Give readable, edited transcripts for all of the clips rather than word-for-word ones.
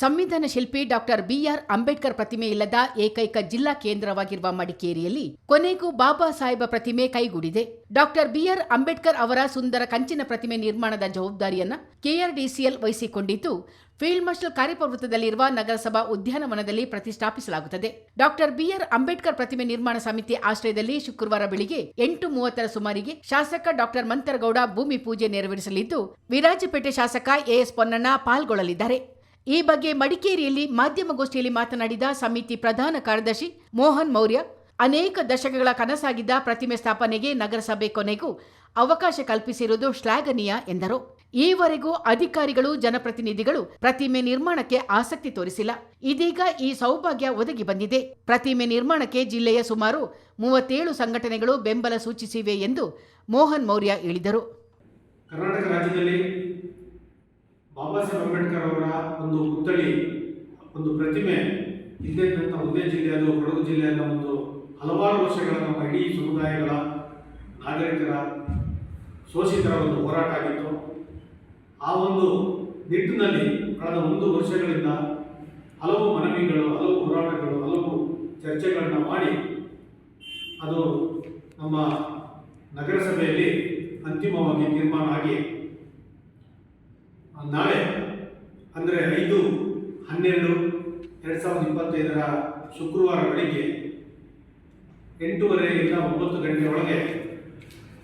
ಸಂವಿಧಾನ ಶಿಲ್ಪಿ doctor B R Ambedkar ಪ್ರತಿಮೆ ಇಲ್ಲದ ಏಕೈಕ ಜಿಲ್ಲಾ ಕೇಂದ್ರವಾಗಿರುವ ಮಡಿಕೇರಿಯಲ್ಲಿ ಕೊನೆಗೂ ಬಾಬಾ ಸಾಹೇಬ ಪ್ರತಿಮೆ ಕೈಗೂಡಿದೆ. ಡಾಕ್ಟರ್ ಬಿಆರ್ ಅಂಬೇಡ್ಕರ್ ಅವರ ಸುಂದರ ಕಂಚಿನ ಪ್ರತಿಮೆ ನಿರ್ಮಾಣದ ಜವಾಬ್ದಾರಿಯನ್ನು ಕೆಆರ್ಡಿಸಿಎಲ್ ವಹಿಸಿಕೊಂಡಿದ್ದು, ಫೀಲ್ಡ್ ಮಾರ್ಷಲ್ ಕಾರ್ಯಪ್ರವೃತ್ತದಲ್ಲಿರುವ ನಗರಸಭಾ ಉದ್ಯಾನವನದಲ್ಲಿ ಪ್ರತಿಷ್ಠಾಪಿಸಲಾಗುತ್ತದೆ. ಡಾಕ್ಟರ್ ಬಿಆರ್ ಅಂಬೇಡ್ಕರ್ ಪ್ರತಿಮೆ ನಿರ್ಮಾಣ ಸಮಿತಿ ಆಶ್ರಯದಲ್ಲಿ ಶುಕ್ರವಾರ ಬೆಳಿಗ್ಗೆ 8:30 ಸುಮಾರಿಗೆ ಶಾಸಕ ಡಾಕ್ಟರ್ ಮಂತರಗೌಡ ಭೂಮಿ ಪೂಜೆ ನೆರವೇರಿಸಲಿದ್ದು, ವಿರಾಜಪೇಟೆ ಶಾಸಕ ಎಎಸ್ ಪೊನ್ನಣ್ಣ ಪಾಲ್ಗೊಳ್ಳಲಿದ್ದಾರೆ. ಈ ಬಗ್ಗೆ ಮಡಿಕೇರಿಯಲ್ಲಿ ಮಾಧ್ಯಮಗೋಷ್ಠಿಯಲ್ಲಿ ಮಾತನಾಡಿದ ಸಮಿತಿ ಪ್ರಧಾನ ಕಾರ್ಯದರ್ಶಿ ಮೋಹನ್ ಮೌರ್ಯ, ಅನೇಕ ದಶಕಗಳ ಕನಸಾಗಿದ್ದ ಪ್ರತಿಮೆ ಸ್ಥಾಪನೆಗೆ ನಗರಸಭೆ ಕೊನೆಗೂ ಅವಕಾಶ ಕಲ್ಪಿಸಿರುವುದು ಶ್ಲಾಘನೀಯ ಎಂದರು. ಈವರೆಗೂ ಅಧಿಕಾರಿಗಳು, ಜನಪ್ರತಿನಿಧಿಗಳು ಪ್ರತಿಮೆ ನಿರ್ಮಾಣಕ್ಕೆ ಆಸಕ್ತಿ ತೋರಿಸಿಲ್ಲ. ಇದೀಗ ಈ ಸೌಭಾಗ್ಯ ಒದಗಿ ಬಂದಿದೆ. ಪ್ರತಿಮೆ ನಿರ್ಮಾಣಕ್ಕೆ ಜಿಲ್ಲೆಯ ಸುಮಾರು 37 ಸಂಘಟನೆಗಳು ಬೆಂಬಲ ಸೂಚಿಸಿವೆ ಎಂದು ಮೋಹನ್ ಮೌರ್ಯ ಹೇಳಿದರು. ಕರ್ನಾಟಕ ರಾಜ್ಯದಲ್ಲಿ ಬಾಬಾ ಸಾಹೇಬ್ ಅಂಬೇಡ್ಕರ್ ಅವರ ಒಂದು ಪುತ್ಥಳಿ, ಒಂದು ಪ್ರತಿಮೆ ಇದ್ದಂಥ ಒಂದೇ ಜಿಲ್ಲೆ, ಅದು ಕೊಡಗು ಜಿಲ್ಲೆಯ ಒಂದು ಹಲವಾರು ವರ್ಷಗಳ ನಮ್ಮ ಇಡೀ ಸಮುದಾಯಗಳ, ನಾಗರಿಕರ, ಶೋಷಿತರ ಒಂದು ಹೋರಾಟ ಆಗಿತ್ತು. ಆ ಒಂದು ನಿಟ್ಟಿನಲ್ಲಿ ಕಳೆದ 1 ವರ್ಷಗಳಿಂದ ಹಲವು ಮನವಿಗಳು, ಹಲವು ಹೋರಾಟಗಳು, ಹಲವು ಚರ್ಚೆಗಳನ್ನ ಮಾಡಿ ಅದು ನಮ್ಮ ನಗರಸಭೆಯಲ್ಲಿ ಅಂತಿಮವಾಗಿ ತೀರ್ಮಾನ ಆಗಿ ನಾಳೆ ಅಂದರೆ 5/12/2025 ಶುಕ್ರವಾರ ಬೆಳಿಗ್ಗೆ 8:30ರಿಂದ 9 ಗಂಟೆ ಒಳಗೆ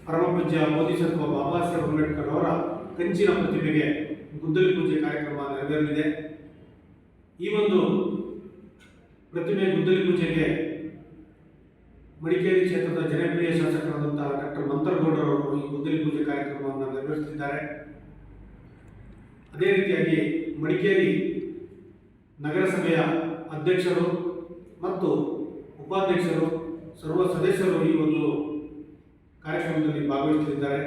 ಪರಮಪೂಜ್ಯ ಬೋಧಿಸತ್ವ ಬಾಬಾ ಸಾಹೇಬ್ ಅಂಬೇಡ್ಕರ್ ಅವರ ಕಂಚಿನ ಪ್ರತಿಮೆಗೆ ಗುದ್ದಲಿ ಪೂಜೆ ಕಾರ್ಯಕ್ರಮ ನೆರವೇರಲಿದೆ. ಈ ಒಂದು ಪ್ರತಿಮೆ ಗುದ್ದಲಿ ಪೂಜೆಗೆ ಮಡಿಕೇರಿ ಕ್ಷೇತ್ರದ ಜನಪ್ರಿಯ ಶಾಸಕರಾದಂತಹ ಡಾಕ್ಟರ್ ಮಂತರಗೌಡರವರು ಈ ಗುದ್ದಲಿ ಪೂಜೆ ಕಾರ್ಯಕ್ರಮವನ್ನು ನೆರವೇರಿಸುತ್ತಿದ್ದಾರೆ. ಅದೇ ರೀತಿಯಾಗಿ ಮಡಿಕೇರಿ ನಗರಸಭೆಯ ಅಧ್ಯಕ್ಷರು ಮತ್ತು ಉಪಾಧ್ಯಕ್ಷರು, ಸರ್ವ ಸದಸ್ಯರು ಈ ಒಂದು ಕಾರ್ಯಕ್ರಮದಲ್ಲಿ ಭಾಗವಹಿಸುತ್ತಿದ್ದಾರೆ.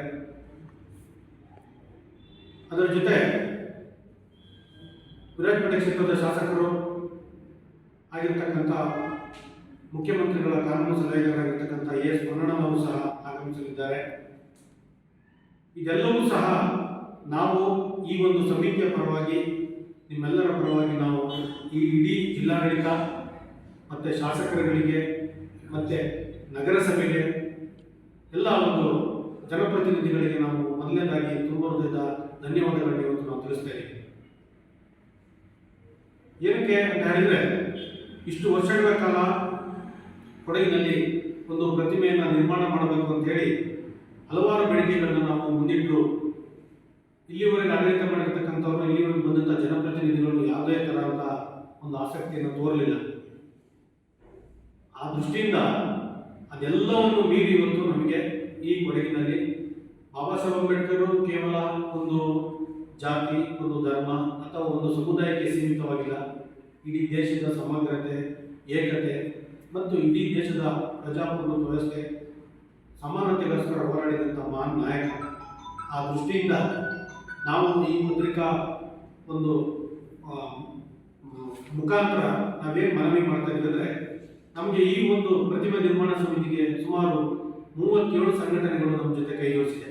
ಅದರ ಜೊತೆ ವಿರಾಜಪೇಟೆ ಕ್ಷೇತ್ರದ ಶಾಸಕರು ಆಗಿರ್ತಕ್ಕಂಥ ಮುಖ್ಯಮಂತ್ರಿಗಳ ಕಾನೂನು ಸಲಹೆಗಾರರಾಗಿರ್ತಕ್ಕಂಥ ಎಎಸ್ ಪೊನ್ನಣ್ಣನವರು ಸಹ ಆಗಮಿಸಲಿದ್ದಾರೆ. ಇದೆಲ್ಲವೂ ಸಹ ನಾವು ಈ ಒಂದು ಸಮಿತಿಯ ಪರವಾಗಿ, ನಿಮ್ಮೆಲ್ಲರ ಪರವಾಗಿ ನಾವು ಈ ಇಡೀ ಜಿಲ್ಲಾಡಳಿತ ಮತ್ತು ಶಾಸಕರುಗಳಿಗೆ ಮತ್ತು ನಗರಸಭೆಗೆ, ಎಲ್ಲ ಒಂದು ಜನಪ್ರತಿನಿಧಿಗಳಿಗೆ ನಾವು ಮೊದಲನೇದಾಗಿ ತುಂಬ ಹೃದಯದ ಧನ್ಯವಾದಗಳನ್ನು ಇವತ್ತು ನಾವು ತಿಳಿಸ್ತೇವೆ. ಏನಕ್ಕೆ ಅಂತ ಹೇಳಿದರೆ, ಇಷ್ಟು ವರ್ಷಗಳ ಕಾಲ ಕೊಡಗಿನಲ್ಲಿ ಒಂದು ಪ್ರತಿಮೆಯನ್ನು ನಿರ್ಮಾಣ ಮಾಡಬೇಕು ಅಂತೇಳಿ ಹಲವಾರು ಬೇಡಿಕೆಗಳನ್ನು ನಾವು ಮುಂದಿಟ್ಟು ಇಲ್ಲಿವರೆಗೆ ಆಡಳಿತ ಮಾಡಿರ್ತಕ್ಕಂಥವ್ರು, ಇಲ್ಲಿವರೆಗೆ ಬಂದಂಥ ಜನಪ್ರತಿನಿಧಿಗಳು ಯಾವುದೇ ಥರದ ಒಂದು ಆಸಕ್ತಿಯನ್ನು ತೋರಲಿಲ್ಲ. ಆ ದೃಷ್ಟಿಯಿಂದ ಅದೆಲ್ಲವನ್ನು ಮೀರಿ ಇವತ್ತು ನಮಗೆ ಈ ಕೊಡಗಿನಲ್ಲಿ ಬಾಬಾ ಸಾಹೇಬ್ ಅಂಬೇಡ್ಕರ್ ಕೇವಲ ಒಂದು ಜಾತಿ, ಒಂದು ಧರ್ಮ ಅಥವಾ ಒಂದು ಸಮುದಾಯಕ್ಕೆ ಸೀಮಿತವಾಗಿಲ್ಲ. ಇಡೀ ದೇಶದ ಸಮಗ್ರತೆ, ಏಕತೆ ಮತ್ತು ಇಡೀ ದೇಶದ ಪ್ರಜಾಪ್ರಭುತ್ವ ವ್ಯವಸ್ಥೆ, ಸಮಾನತೆಗೋಸ್ಕರ ಹೋರಾಡಿದಂಥ ಮಹಾನ್ ನಾಯಕ. ಆ ದೃಷ್ಟಿಯಿಂದ ನಾವು ಈ ಪತ್ರಿಕಾ ಒಂದು ಮುಖಾಂತರ ನಾವೇನು ಮನವಿ ಮಾಡ್ತಾ ಇದ್ದರೆ, ನಮಗೆ ಈ ಒಂದು ಪ್ರತಿಮೆ ನಿರ್ಮಾಣ ಸಮಿತಿಗೆ ಸುಮಾರು 37 ಸಂಘಟನೆಗಳು ನಮ್ಮ ಜೊತೆ ಕೈ ಜೋಡಿಸಿದೆ.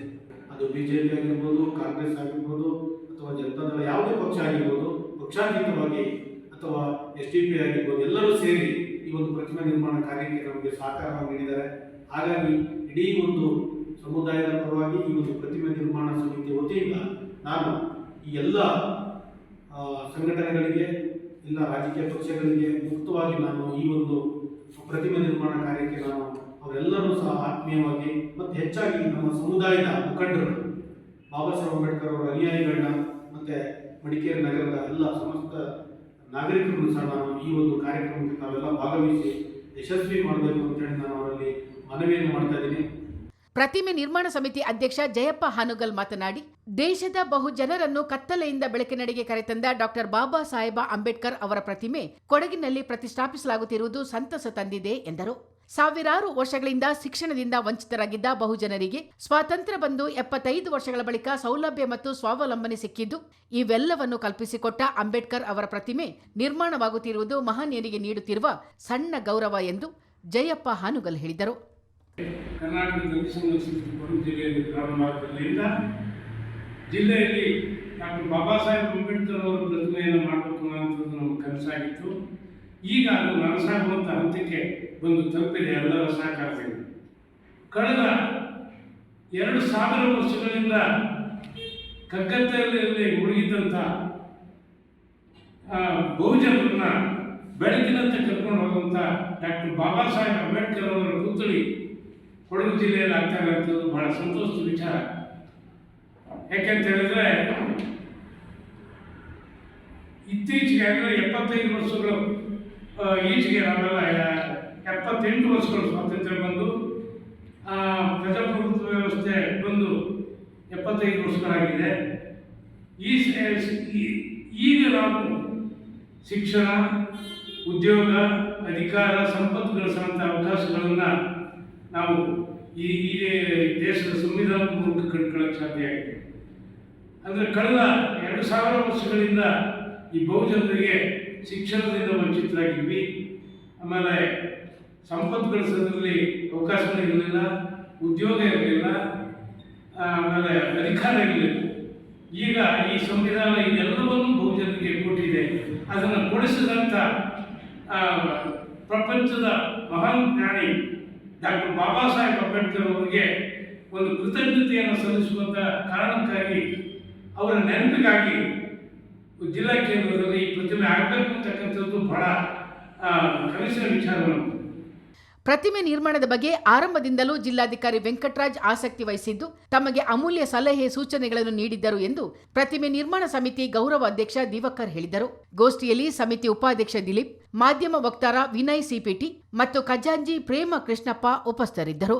ಅದು ಬಿಜೆಪಿ ಆಗಿರ್ಬೋದು, ಕಾಂಗ್ರೆಸ್ ಆಗಿರ್ಬೋದು, ಅಥವಾ ಜನತಾದಳ ಯಾವುದೇ ಪಕ್ಷ ಆಗಿರ್ಬೋದು, ಪಕ್ಷಾತೀತವಾಗಿ ಅಥವಾ SDP ಆಗಿರ್ಬೋದು, ಎಲ್ಲರೂ ಸೇರಿ ಈ ಒಂದು ಪ್ರತಿಮೆ ನಿರ್ಮಾಣ ಕಾರ್ಯಕ್ಕೆ ನಮಗೆ ಸಹಕಾರವಾಗಿ ನೀಡಿದ್ದಾರೆ. ಹಾಗಾಗಿ ಇಡೀ ಒಂದು ಸಮುದಾಯದ ಪರವಾಗಿ ಈ ಒಂದು ಪ್ರತಿಮೆ ನಿರ್ಮಾಣ ಸಮಿತಿ ವತಿಯಿಂದ ನಾನು ಈ ಎಲ್ಲ ಸಂಘಟನೆಗಳಿಗೆ, ಎಲ್ಲ ರಾಜಕೀಯ ಪಕ್ಷಗಳಿಗೆ ಮುಕ್ತವಾಗಿ ನಾನು ಈ ಒಂದು ಪ್ರತಿಮೆ ನಿರ್ಮಾಣ ಕಾರ್ಯಕ್ಕೆ ನಾನು ಅವರೆಲ್ಲರೂ ಸಹ ಆತ್ಮೀಯವಾಗಿ ಮತ್ತು ಹೆಚ್ಚಾಗಿ ನಮ್ಮ ಸಮುದಾಯದ ಮುಖಂಡರು, ಬಾಬಾ ಸಾಹೇಬ್ ಅಂಬೇಡ್ಕರ್ ಅವರ ಅನುಯಾಯಿಗಳನ್ನ ಮತ್ತು ಮಡಿಕೇರಿ ನಗರದ ಎಲ್ಲ ಸಮಸ್ತ ನಾಗರಿಕರನ್ನು ಸಹ ನಾನು ಈ ಒಂದು ಕಾರ್ಯಕ್ರಮಕ್ಕೆ ತಾವೆಲ್ಲ ಭಾಗವಹಿಸಿ ಯಶಸ್ವಿ ಮಾಡಬೇಕು ಅಂತೇಳಿ ನಾನು ಅವರಲ್ಲಿ ಮನವಿಯನ್ನು ಮಾಡ್ತಾ ಇದ್ದೀನಿ. ಪ್ರತಿಮೆ ನಿರ್ಮಾಣ ಸಮಿತಿ ಅಧ್ಯಕ್ಷ ಜಯಪ್ಪ ಹಾನುಗಲ್ ಮಾತನಾಡಿ, ದೇಶದ ಬಹುಜನರನ್ನು ಕತ್ತಲೆಯಿಂದ ಬೆಳಕಿನೆಡೆಗೆ ಕರೆತಂದ ಡಾಕ್ಟರ್ ಬಾಬಾ ಸಾಹೇಬ ಅಂಬೇಡ್ಕರ್ ಅವರ ಪ್ರತಿಮೆ ಕೊಡಗಿನಲ್ಲಿ ಪ್ರತಿಷ್ಠಾಪಿಸಲಾಗುತ್ತಿರುವುದು ಸಂತಸ ತಂದಿದೆ ಎಂದರು. ಸಾವಿರಾರು ವರ್ಷಗಳಿಂದ ಶಿಕ್ಷಣದಿಂದ ವಂಚಿತರಾಗಿದ್ದ ಬಹುಜನರಿಗೆ ಸ್ವಾತಂತ್ರ್ಯ ಬಂದು 75 ವರ್ಷಗಳ ಬಳಿಕ ಸೌಲಭ್ಯ ಮತ್ತು ಸ್ವಾವಲಂಬನೆ ಸಿಕ್ಕಿದ್ದು, ಇವೆಲ್ಲವನ್ನು ಕಲ್ಪಿಸಿಕೊಟ್ಟ ಅಂಬೇಡ್ಕರ್ ಅವರ ಪ್ರತಿಮೆ ನಿರ್ಮಾಣವಾಗುತ್ತಿರುವುದು ಮಹನೀಯರಿಗೆ ನೀಡುತ್ತಿರುವ ಸಣ್ಣ ಗೌರವ ಎಂದು ಜಯಪ್ಪ ಹಾನುಗಲ್ ಹೇಳಿದರು. ಕರ್ನಾಟಕದ ಕೊಡಗು ಜಿಲ್ಲೆಯಲ್ಲಿ ಪ್ರಾರಂಭವಾದ್ದರಿಂದ ಜಿಲ್ಲೆಯಲ್ಲಿ ಡಾಕ್ಟರ್ ಬಾಬಾ ಸಾಹೇಬ್ ಅಂಬೇಡ್ಕರ್ ಅವರ ಪ್ರತಿಮೆಯನ್ನು ಮಾಡಬೇಕು ಅನ್ನೋದು ನಮ್ಮ ಕನಸಾಗಿತ್ತು. ಈಗ ಅದು ನನಸಾಗುವಂಥ ಹಂತಕ್ಕೆ ಬಂದು ತಲುಪಿದೆ ಎಲ್ಲರ ಸಹಕಾರದಿಂದ. ಕಳೆದ 2000 ವರ್ಷಗಳಿಂದ ಕಗ್ಗತ್ತಲೆಯಲ್ಲಿ ಮುಳುಗಿದ್ದಂಥ ಬಹುಜನರನ್ನ ಬೆಳಕಿನಂತೆ ಕರ್ಕೊಂಡು ಹೋಗುವಂಥ ಡಾಕ್ಟರ್ ಬಾಬಾ ಸಾಹೇಬ್ ಅಂಬೇಡ್ಕರ್ ಅವರ ಪುತ್ಥಳಿ ಕೊಡಗು ಜಿಲ್ಲೆಯಲ್ಲಿ ಆಗ್ತಾ ಇರೋಂಥದ್ದು ಬಹಳ ಸಂತೋಷದ ವಿಚಾರ. ಯಾಕೆಂತ ಹೇಳಿದ್ರೆ ಇತ್ತೀಚೆಗೆ ಅಂದರೆ 75 ವರ್ಷಗಳು ಈಚೆಗೆ ನಾವೆಲ್ಲ 78 ವರ್ಷಗಳು ಸ್ವಾತಂತ್ರ್ಯ ಬಂದು ಪ್ರಜಾಪ್ರಭುತ್ವ ವ್ಯವಸ್ಥೆ ಬಂದು 75 ವರ್ಷಗಳಾಗಿದೆ. ಈಗ ನಾವು ಶಿಕ್ಷಣ, ಉದ್ಯೋಗ, ಅಧಿಕಾರ, ಸಂಪತ್ತು ಗಳಿಸುವಂಥ ಅವಕಾಶಗಳನ್ನು ನಾವು ಈ ದೇಶದ ಸಂವಿಧಾನದ ಮೂಲಕ ಕಂಡುಕೊಳ್ಳಕ್ಕೆ ಸಾಧ್ಯ ಆಗಿದೆ. ಅಂದರೆ ಕಳೆದ 2000 ವರ್ಷಗಳಿಂದ ಈ ಬಹುಜನರಿಗೆ ಶಿಕ್ಷಣದಿಂದ ವಂಚಿತರಾಗಿದ್ವಿ. ಆಮೇಲೆ ಸಂಪತ್ತು ಗಳಿಸೋದ್ರಲ್ಲಿ ಅವಕಾಶಗಳಿರಲಿಲ್ಲ, ಉದ್ಯೋಗ ಇರಲಿಲ್ಲ, ಆಮೇಲೆ ಅಧಿಕಾರ ಇರಲಿಲ್ಲ. ಈಗ ಈ ಸಂವಿಧಾನ ಇದೆಲ್ಲವನ್ನೂ ಬಹುಜನರಿಗೆ ಕೊಟ್ಟಿದೆ. ಅದನ್ನು ಕೊಡಿಸಿದಂಥ ಪ್ರಪಂಚದ ಮಹಾನ್ ಜ್ಞಾನಿ ಡಾಕ್ಟರ್ ಬಾಬಾ ಸಾಹೇಬ್ ಅಂಬೇಡ್ಕರ್ ಅವರಿಗೆ ಒಂದು ಕೃತಜ್ಞತೆಯನ್ನು ಸಲ್ಲಿಸುವಂಥ ಕಾರಣಕ್ಕಾಗಿ ಅವರ ನೆನಪಿಗಾಗಿ ಜಿಲ್ಲಾ ಕೇಂದ್ರದಲ್ಲಿ ಪ್ರತಿಮೆ ಆಗಬೇಕು ಅಂತಕ್ಕಂಥದ್ದು ಬಹಳ ಕನಸಿನ ವಿಚಾರವನ್ನು. ಪ್ರತಿಮೆ ನಿರ್ಮಾಣದ ಬಗ್ಗೆ ಆರಂಭದಿಂದಲೂ ಜಿಲ್ಲಾಧಿಕಾರಿ ವೆಂಕಟರಾಜ್ ಆಸಕ್ತಿ ವಹಿಸಿದ್ದು ತಮಗೆ ಅಮೂಲ್ಯ ಸಲಹೆ ಸೂಚನೆಗಳನ್ನು ನೀಡಿದ್ದರು ಎಂದು ಪ್ರತಿಮೆ ನಿರ್ಮಾಣ ಸಮಿತಿ ಗೌರವ ಅಧ್ಯಕ್ಷ ದಿವಾಕರ್ ಹೇಳಿದರು. ಗೋಷ್ಠಿಯಲ್ಲಿ ಸಮಿತಿ ಉಪಾಧ್ಯಕ್ಷ ದಿಲೀಪ್, ಮಾಧ್ಯಮ ವಕ್ತಾರ ವಿನಯ್ ಸಿಪಿಟಿ ಮತ್ತು ಖಜಾಂಜಿ ಪ್ರೇಮ ಕೃಷ್ಣಪ್ಪ ಉಪಸ್ಥಿತರಿದ್ದರು.